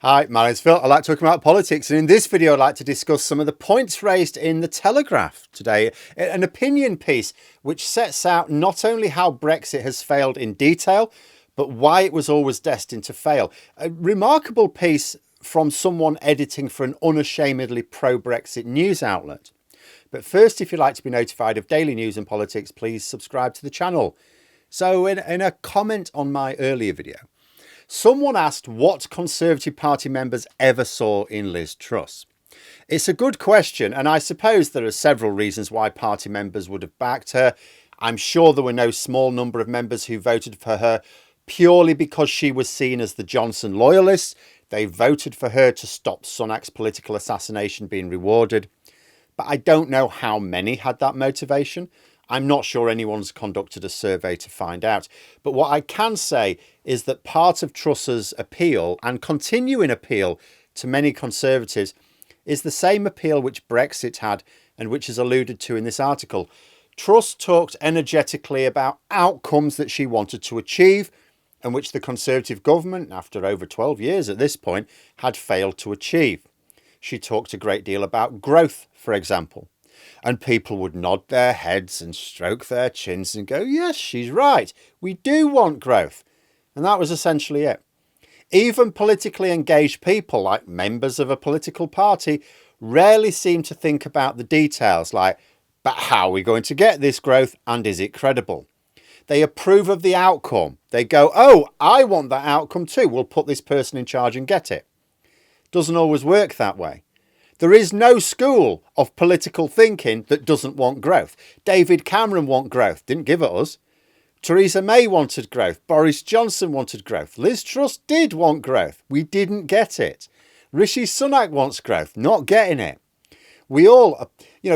Hi, my name's Phil. I like talking about politics, and in this video I'd like to discuss some of the points raised in the Telegraph today, an opinion piece which sets out not only how Brexit has failed in detail, but why it was always destined to fail. A remarkable piece from someone editing for an unashamedly pro-Brexit news outlet. But first, if you'd like to be notified of daily news and politics, please subscribe to the channel. So in a comment on my earlier video, someone asked what Conservative Party members ever saw in Liz Truss. It's a good question, and I suppose there are several reasons why party members would have backed her. I'm sure there were no small number of members who voted for her purely because she was seen as the Johnson loyalist. They voted for her to stop Sunak's political assassination being rewarded. But I don't know how many had that motivation. I'm not sure anyone's conducted a survey to find out. But what I can say is that part of Truss's appeal and continuing appeal to many Conservatives is the same appeal which Brexit had and which is alluded to in this article. Truss talked energetically about outcomes that she wanted to achieve and which the Conservative government, after over 12 years at this point, had failed to achieve. She talked a great deal about growth, for example. And people would nod their heads and stroke their chins and go, yes, she's right. We do want growth. And that was essentially it. Even politically engaged people, like members of a political party, rarely seem to think about the details, like, but how are we going to get this growth and is it credible? They approve of the outcome. They go, oh, I want that outcome too. We'll put this person in charge and get it. Doesn't always work that way. There is no school of political thinking that doesn't want growth. David Cameron wanted growth, didn't give it us. Theresa May wanted growth. Boris Johnson wanted growth. Liz Truss did want growth. We didn't get it. Rishi Sunak wants growth, not getting it. We all,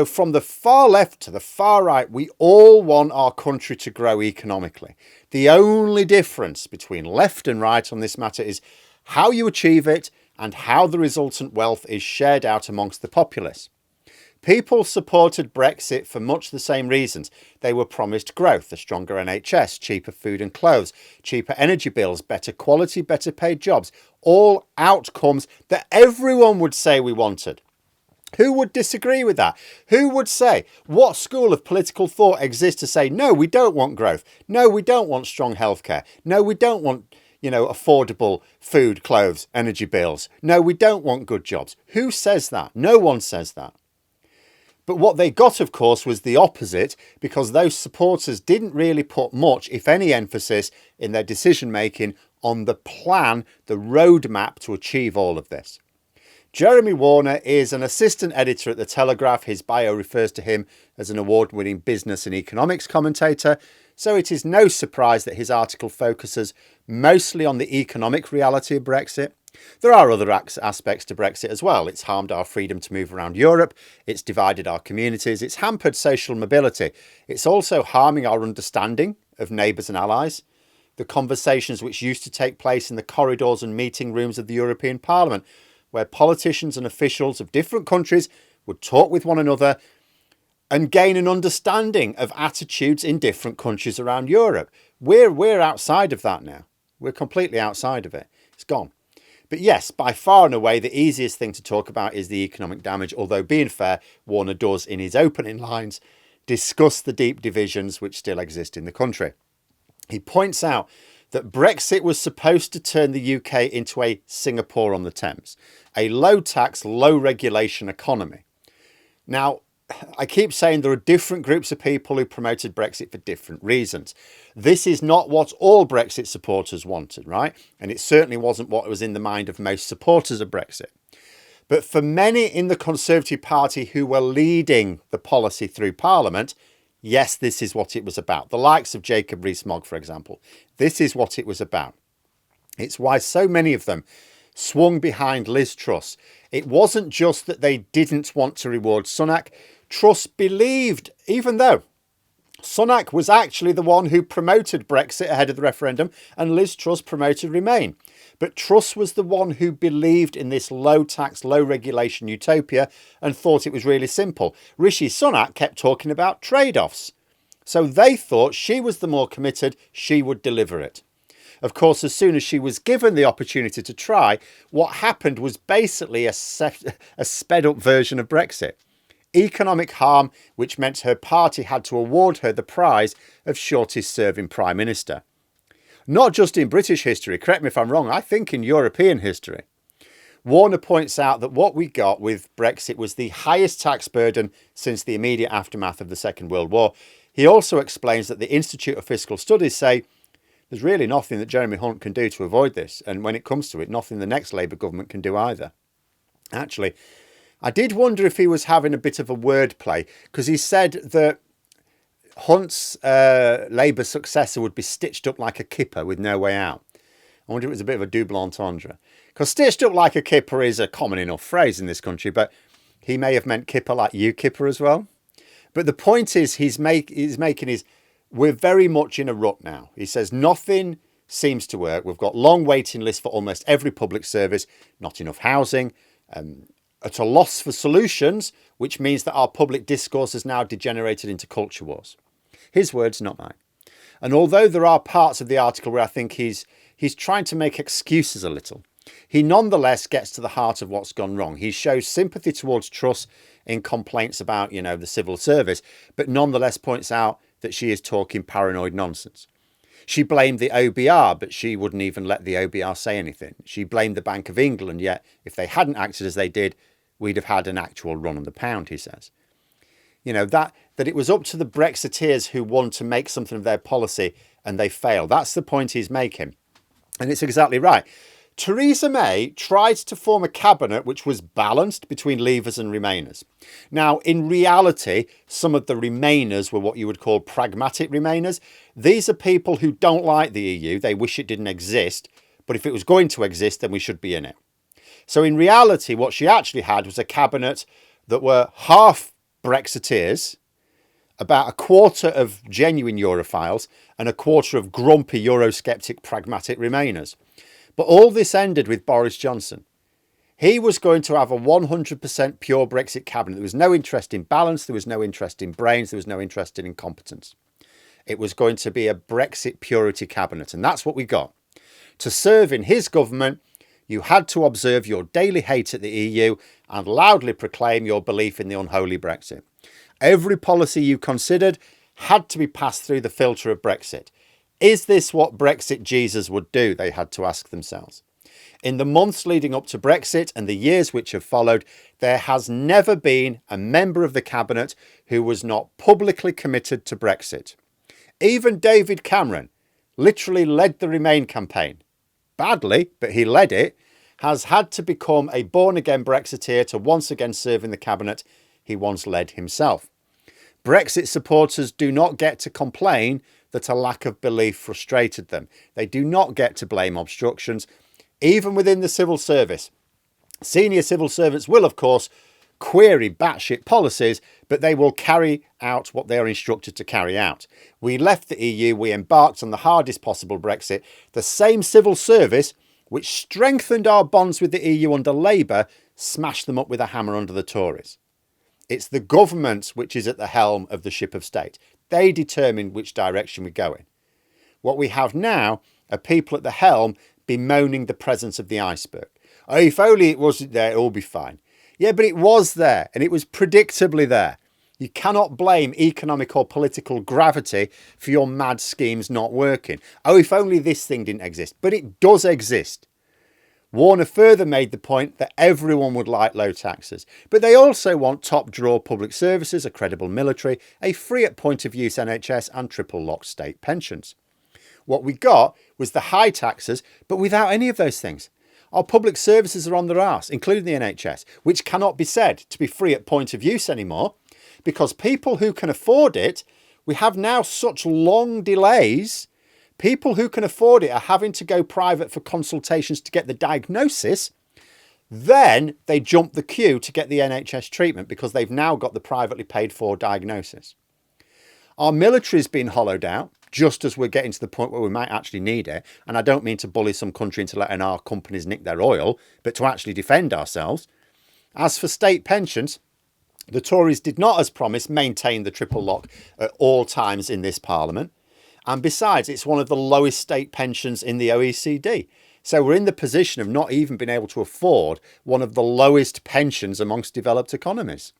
from the far left to the far right, we all want our country to grow economically. The only difference between left and right on this matter is how you achieve it and how the resultant wealth is shared out amongst the populace. People supported Brexit for much the same reasons. They were promised growth, a stronger NHS, cheaper food and clothes, cheaper energy bills, better quality, better paid jobs. All outcomes that everyone would say we wanted. Who would disagree with that? Who would say, what school of political thought exists to say, no, we don't want growth. No, we don't want strong healthcare. No, we don't want affordable food, clothes, energy bills. No, we don't want good jobs. Who says that? No one says that. But what they got, of course, was the opposite, because those supporters didn't really put much, if any, emphasis in their decision making on the plan, the roadmap to achieve all of this. Jeremy Warner is an assistant editor at the Telegraph. His bio refers to him as an award-winning business and economics commentator. So it is no surprise that his article focuses mostly on the economic reality of Brexit. There are other aspects to Brexit as well. It's harmed our freedom to move around Europe. It's divided our communities. It's hampered social mobility. It's also harming our understanding of neighbours and allies. The conversations which used to take place in the corridors and meeting rooms of the European Parliament, where politicians and officials of different countries would talk with one another and gain an understanding of attitudes in different countries around Europe. We're outside of that now. We're completely outside of it. It's gone. But yes, by far and away, the easiest thing to talk about is the economic damage, although being fair, Warner does, in his opening lines, discuss the deep divisions which still exist in the country. He points out that Brexit was supposed to turn the UK into a Singapore on the Thames, a low-tax, low-regulation economy. Now, I keep saying there are different groups of people who promoted Brexit for different reasons. This is not what all Brexit supporters wanted, right? And it certainly wasn't what was in the mind of most supporters of Brexit. But for many in the Conservative Party who were leading the policy through Parliament, yes, this is what it was about. The likes of Jacob Rees-Mogg, for example. This is what it was about. It's why so many of them swung behind Liz Truss. It wasn't just that they didn't want to reward Sunak. Truss believed, even though Sunak was actually the one who promoted Brexit ahead of the referendum and Liz Truss promoted Remain. But Truss was the one who believed in this low tax, low regulation utopia and thought it was really simple. Rishi Sunak kept talking about trade-offs. So they thought she was the more committed, she would deliver it. Of course, as soon as she was given the opportunity to try, what happened was basically a sped up version of Brexit. Economic harm, which meant her party had to award her the prize of shortest serving Prime Minister. Not just in British history, correct me if I'm wrong, I think in European history. Warner points out that what we got with Brexit was the highest tax burden since the immediate aftermath of the Second World War. He also explains that the Institute of Fiscal Studies say there's really nothing that Jeremy Hunt can do to avoid this. And when it comes to it, nothing the next Labour government can do either. Actually, I did wonder if he was having a bit of a wordplay, because he said that Hunt's Labour successor would be stitched up like a kipper with no way out. I wonder if it was a bit of a double entendre. Because stitched up like a kipper is a common enough phrase in this country, but he may have meant kipper like you kipper as well. But the point is he's making is we're very much in a rut now. He says nothing seems to work. We've got long waiting lists for almost every public service, not enough housing, at a loss for solutions, which means that our public discourse has now degenerated into culture wars. His words, not mine. And although there are parts of the article where I think he's trying to make excuses a little, he nonetheless gets to the heart of what's gone wrong. He shows sympathy towards Truss in complaints about, the civil service, but nonetheless points out that she is talking paranoid nonsense. She blamed the OBR, but she wouldn't even let the OBR say anything. She blamed the Bank of England, yet if they hadn't acted as they did, we'd have had an actual run on the pound, he says. That it was up to the Brexiteers who wanted to make something of their policy and they failed. That's the point he's making. And it's exactly right. Theresa May tried to form a cabinet which was balanced between Leavers and Remainers. Now, in reality, some of the Remainers were what you would call pragmatic Remainers. These are people who don't like the EU. They wish it didn't exist. But if it was going to exist, then we should be in it. So in reality, what she actually had was a cabinet that were half Brexiteers, about a quarter of genuine Europhiles, and a quarter of grumpy Eurosceptic pragmatic Remainers. But all this ended with Boris Johnson. He was going to have a 100% pure Brexit cabinet. There was no interest in balance. There was no interest in brains. There was no interest in incompetence. It was going to be a Brexit purity cabinet. And that's what we got. To serve in his government, you had to observe your daily hate at the EU and loudly proclaim your belief in the unholy Brexit. Every policy you considered had to be passed through the filter of Brexit. Is this what Brexit Jesus would do? They had to ask themselves. In the months leading up to Brexit and the years which have followed, there has never been a member of the cabinet who was not publicly committed to Brexit. Even David Cameron literally led the Remain campaign. Badly, but he led it, has had to become a born-again Brexiteer to once again serve in the cabinet he once led himself. Brexit supporters do not get to complain that a lack of belief frustrated them. They do not get to blame obstructions, even within the civil service. Senior civil servants will, of course, query batshit policies, but they will carry out what they are instructed to carry out. We left the EU, we embarked on the hardest possible Brexit. The same civil service which strengthened our bonds with the EU under Labour smashed them up with a hammer under the Tories. It's the government which is at the helm of the ship of state. They determine which direction we go in. What we have now are people at the helm bemoaning the presence of the iceberg. Oh, if only it wasn't there, it'll be fine. Yeah, but it was there, and it was predictably there. You cannot blame economic or political gravity for your mad schemes not working. Oh, if only this thing didn't exist. But it does exist. Warner further made the point that everyone would like low taxes, but they also want top-drawer public services, a credible military, a free-at-point-of-use NHS and triple-locked state pensions. What we got was the high taxes, but without any of those things. Our public services are on their arse, including the NHS, which cannot be said to be free at point of use anymore, because people who can afford it, we have now such long delays. People who can afford it are having to go private for consultations to get the diagnosis. Then they jump the queue to get the NHS treatment because they've now got the privately paid for diagnosis. Our military's been hollowed out, just as we're getting to the point where we might actually need it. And I don't mean to bully some country into letting our companies nick their oil, but to actually defend ourselves. As for state pensions, the Tories did not, as promised, maintain the triple lock at all times in this Parliament. And besides, it's one of the lowest state pensions in the OECD. So we're in the position of not even being able to afford one of the lowest pensions amongst developed economies.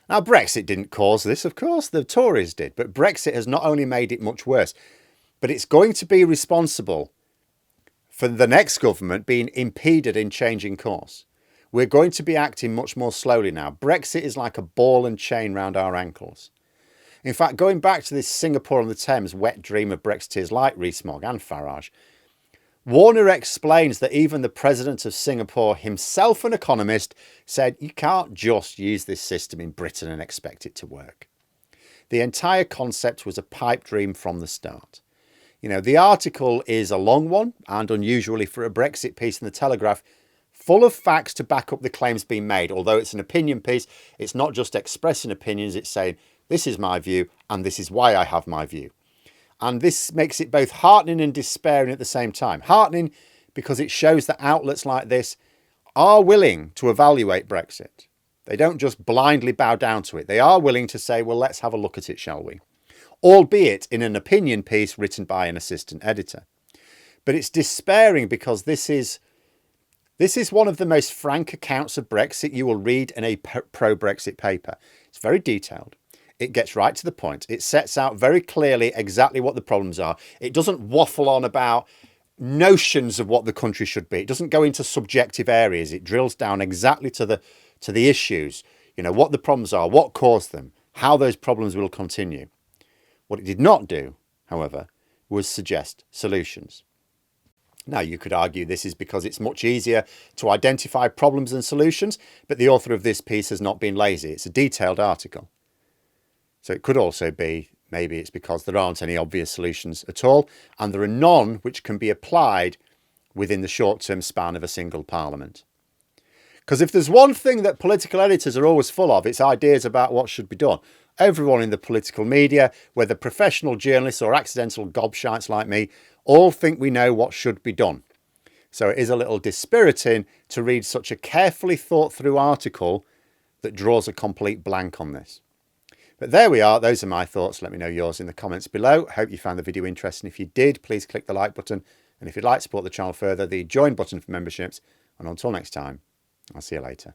Now, Brexit didn't cause this, of course, the Tories did. But Brexit has not only made it much worse, but it's going to be responsible for the next government being impeded in changing course. We're going to be acting much more slowly now. Brexit is like a ball and chain round our ankles. In fact, going back to this Singapore on the Thames wet dream of Brexiteers like Rees-Mogg and Farage, Warner explains that even the president of Singapore, himself an economist, said you can't just use this system in Britain and expect it to work. The entire concept was a pipe dream from the start. You know, the article is a long one and unusually for a Brexit piece in the Telegraph, full of facts to back up the claims being made. Although it's an opinion piece, it's not just expressing opinions, it's saying this is my view and this is why I have my view. And this makes it both heartening and despairing at the same time. Heartening because it shows that outlets like this are willing to evaluate Brexit. They don't just blindly bow down to it. They are willing to say, well, let's have a look at it, shall we? Albeit in an opinion piece written by an assistant editor. But it's despairing because this is one of the most frank accounts of Brexit you will read in a pro-Brexit paper. It's very detailed. It gets right to the point. It sets out very clearly exactly what the problems are. It doesn't waffle on about notions of what the country should be. It doesn't go into subjective areas. It drills down exactly to the issues, you know, what the problems are, what caused them, how those problems will continue. What it did not do, however, was suggest solutions. Now, you could argue this is because it's much easier to identify problems and solutions, but the author of this piece has not been lazy. It's a detailed article. So it could also be, maybe it's because there aren't any obvious solutions at all, and there are none which can be applied within the short-term span of a single parliament. Because if there's one thing that political editors are always full of, it's ideas about what should be done. Everyone in the political media, whether professional journalists or accidental gobshites like me, all think we know what should be done. So it is a little dispiriting to read such a carefully thought through article that draws a complete blank on this. But there we are. Those are my thoughts. Let me know yours in the comments below. Hope you found the video interesting. If you did, please click the like button. And if you'd like to support the channel further, the join button for memberships. And until next time, I'll see you later.